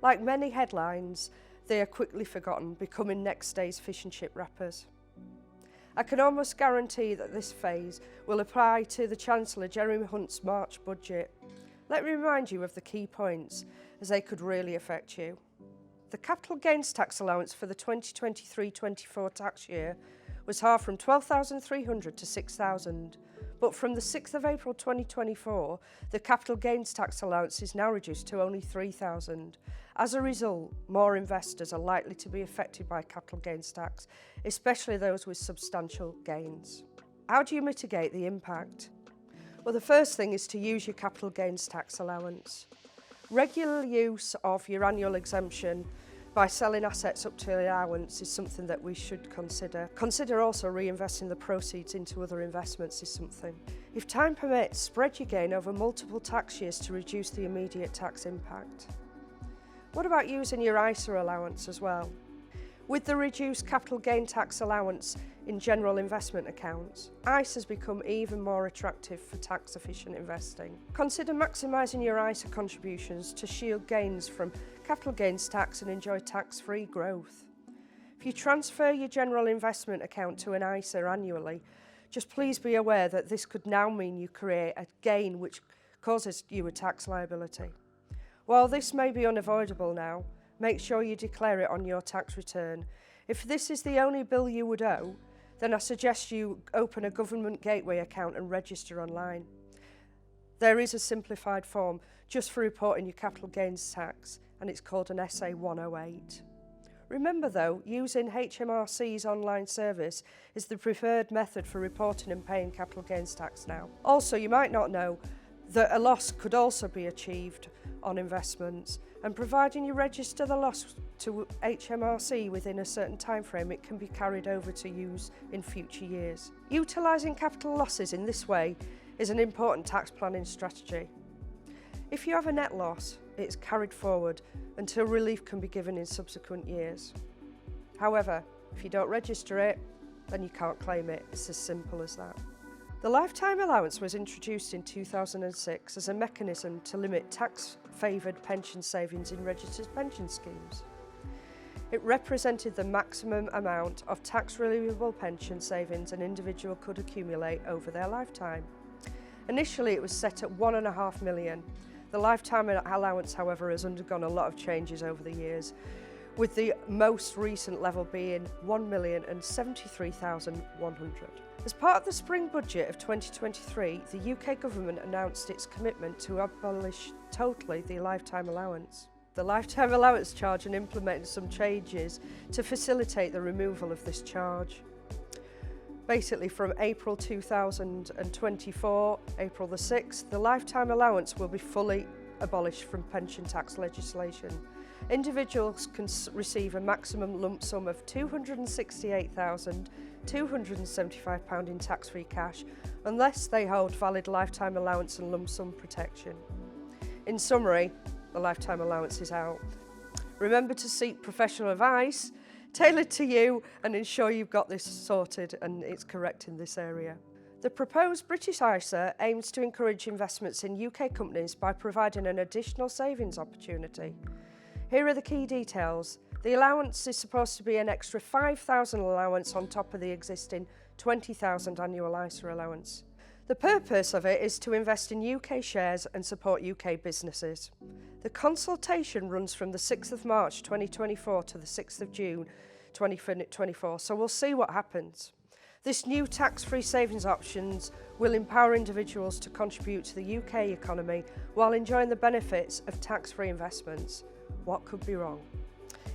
Like many headlines, they are quickly forgotten, becoming next day's fish and chip wrappers. I can almost guarantee that this phase will apply to the Chancellor Jeremy Hunt's March budget. Let me remind you of the key points, as they could really affect you. The capital gains tax allowance for the 2023-24 tax year was halved from $12,300 to $6,000, but from the 6th of April 2024, the capital gains tax allowance is now reduced to only $3,000. As a result, more investors are likely to be affected by capital gains tax, especially those with substantial gains. How do you mitigate the impact? Well, the first thing is to use your capital gains tax allowance. Regular use of your annual exemption by selling assets up to the allowance is something that we should consider. Consider also reinvesting the proceeds into other investments is something. If time permits, spread your gain over multiple tax years to reduce the immediate tax impact. What about using your ISA allowance as well? With the reduced capital gain tax allowance in general investment accounts, ISAs become even more attractive for tax-efficient investing. Consider maximising your ISA contributions to shield gains from capital gains tax and enjoy tax-free growth. If you transfer your general investment account to an ISA annually, just please be aware that this could now mean you create a gain which causes you a tax liability. While this may be unavoidable now, make sure you declare it on your tax return. If this is the only bill you would owe, then I suggest you open a government gateway account and register online. There is a simplified form just for reporting your capital gains tax, and it's called an SA 108. Remember though, using HMRC's online service is the preferred method for reporting and paying capital gains tax now. Also, you might not know that a loss could also be achieved on investments, and providing you register the loss to HMRC within a certain time frame, it can be carried over to use in future years. Utilising capital losses in this way is an important tax planning strategy. If you have a net loss, it's carried forward until relief can be given in subsequent years. However, if you don't register it, then you can't claim it. It's as simple as that. The lifetime allowance was introduced in 2006 as a mechanism to limit tax-favoured pension savings in registered pension schemes. It represented the maximum amount of tax-relievable pension savings an individual could accumulate over their lifetime. Initially, it was set at $1.5 million. The lifetime allowance, however, has undergone a lot of changes over the years, with the most recent level being $1,073,100. As part of the spring budget of 2023, the UK government announced its commitment to abolish totally the lifetime allowance. The lifetime allowance charge and implemented some changes to facilitate the removal of this charge. Basically, from April 2024, April the 6th, the lifetime allowance will be fully abolished from pension tax legislation. Individuals can receive a maximum lump sum of £268,275 in tax-free cash unless they hold valid lifetime allowance and lump sum protection. In summary, the lifetime allowance is out. Remember to seek professional advice tailored to you and ensure you've got this sorted and it's correct in this area. The proposed British ISA aims to encourage investments in UK companies by providing an additional savings opportunity. Here are the key details. The allowance is supposed to be an extra $5,000 allowance on top of the existing $20,000 annual ISA allowance. The purpose of it is to invest in UK shares and support UK businesses. The consultation runs from the 6th of March 2024 to the 6th of June 2024, so we'll see what happens. This new tax-free savings options will empower individuals to contribute to the UK economy while enjoying the benefits of tax-free investments. What could be wrong?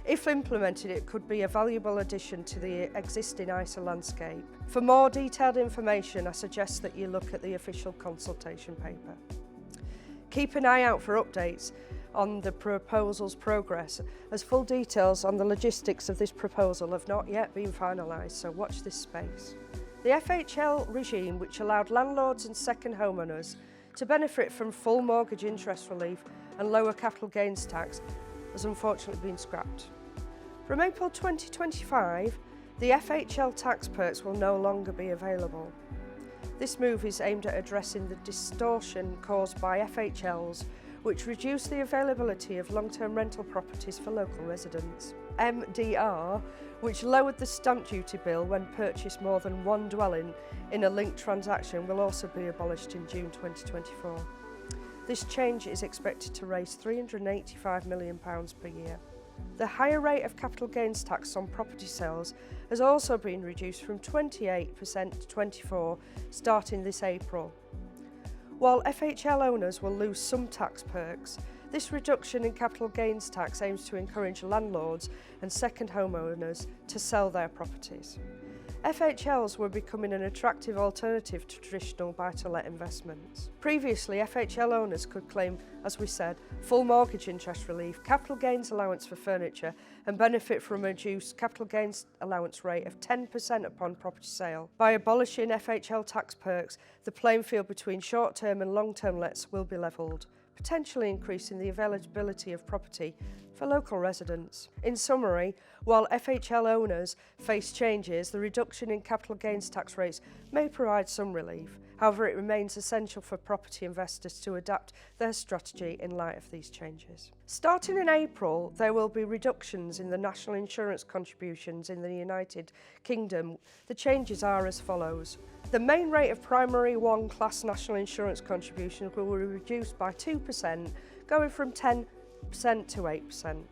If implemented, it could be a valuable addition to the existing ISA landscape. For more detailed information, I suggest that you look at the official consultation paper. Keep an eye out for updates on the proposal's progress, as full details on the logistics of this proposal have not yet been finalised, so watch this space. The FHL regime, which allowed landlords and second homeowners to benefit from full mortgage interest relief and lower capital gains tax, has unfortunately been scrapped. From April 2025, the FHL tax perks will no longer be available. This move is aimed at addressing the distortion caused by FHLs which reduced the availability of long-term rental properties for local residents. MDR, which lowered the stamp duty bill when purchased more than one dwelling in a linked transaction, will also be abolished in June 2024. This change is expected to raise £385 million per year. The higher rate of capital gains tax on property sales has also been reduced from 28% to 24% starting this April. While FHL owners will lose some tax perks, this reduction in capital gains tax aims to encourage landlords and second homeowners to sell their properties. FHLs were becoming an attractive alternative to traditional buy-to-let investments. Previously, FHL owners could claim, as we said, full mortgage interest relief, capital gains allowance for furniture, and benefit from a reduced capital gains allowance rate of 10% upon property sale. By abolishing FHL tax perks, the playing field between short-term and long-term lets will be levelled, potentially increasing the availability of property for local residents. In summary, while FHL owners face changes, the reduction in capital gains tax rates may provide some relief. However, it remains essential for property investors to adapt their strategy in light of these changes. Starting in April, there will be reductions in the national insurance contributions in the United Kingdom. The changes are as follows. The main rate of primary 1 class national insurance contributions will be reduced by 2%, going from 10% to 8%.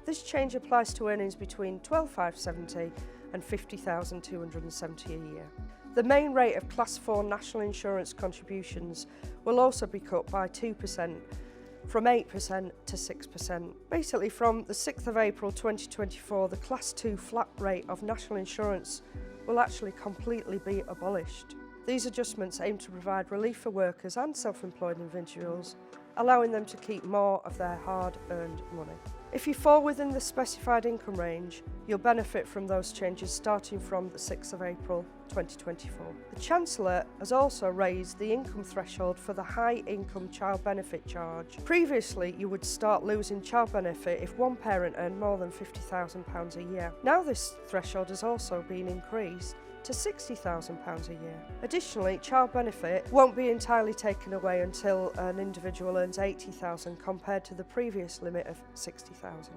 This change applies to earnings between £12,570 and £50,270 a year. The main rate of Class 4 national insurance contributions will also be cut by 2%, from 8% to 6%. Basically, from the 6th of April 2024, the Class 2 flat rate of national insurance will actually completely be abolished. These adjustments aim to provide relief for workers and self-employed individuals, allowing them to keep more of their hard-earned money. If you fall within the specified income range, you'll benefit from those changes starting from the 6th of April 2024. The Chancellor has also raised the income threshold for the high income child benefit charge. Previously, you would start losing child benefit if one parent earned more than £50,000 a year. Now this threshold has also been increased to £60,000 a year. Additionally, child benefit won't be entirely taken away until an individual earns £80,000 compared to the previous limit of £60,000.